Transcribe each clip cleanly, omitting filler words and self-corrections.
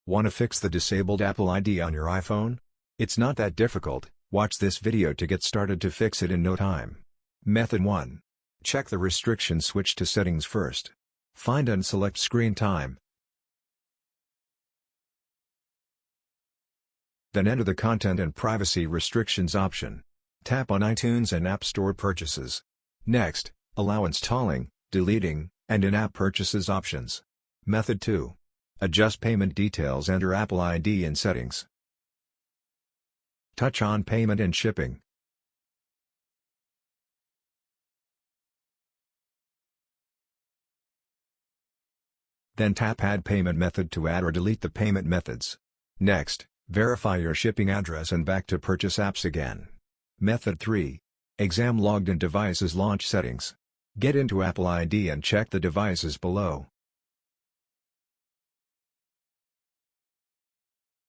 Want to fix the disabled Apple ID on your iPhone? It's not that difficult. Watch this video to get started to fix it in no time. Method 1. Check the restriction switch to settings first. Find and select screen time. Then enter the content and privacy restrictions option. Tap on iTunes and App Store purchases. Next, allow installing, deleting, and in-app purchases options. Method 2. Adjust payment details. Enter Apple ID in settings. Touch on payment and shipping. Then tap Add Payment Method to add or delete the payment methods. Next, verify your shipping address and back to Purchase Apps again. Method 3. Exam Logged in Devices Launch Settings. Get into Apple ID and check the devices below.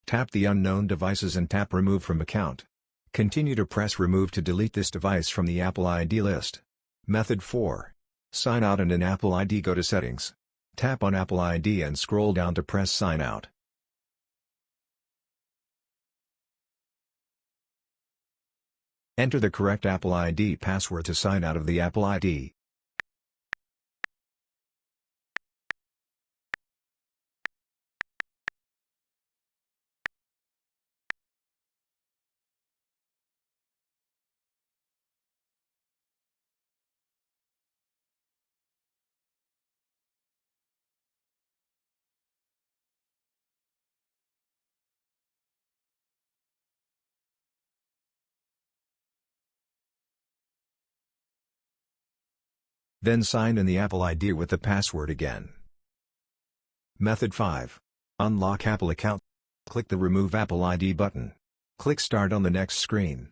Tap the unknown devices and tap Remove from Account. Continue to press Remove to delete this device from the Apple ID list. Method 4. Sign out and in Apple ID go to Settings. Tap on Apple ID and scroll down to press Sign Out. Enter the correct Apple ID password to sign out of the Apple ID. Then sign in the Apple ID with the password again. Method 5. Unlock Apple account. Click the Remove Apple ID button. Click Start on the next screen.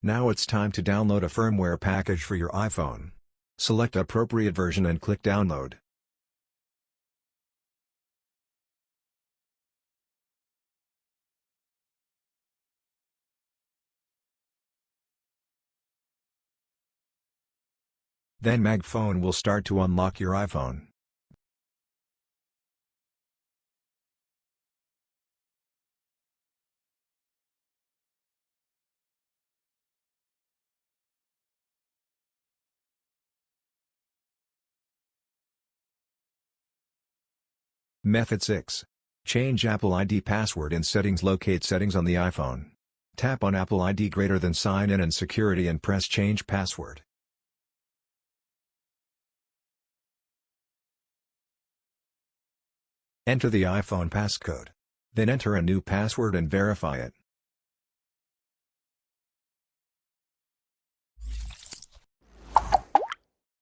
Now it's time to download a firmware package for your iPhone. Select appropriate version and click Download. Then MagFone will start to unlock your iPhone. Method 6. Change Apple ID password in Settings. Locate Settings on the iPhone. Tap on Apple ID greater than Sign in and Security and press Change Password. Enter the iPhone passcode. Then enter a new password and verify it.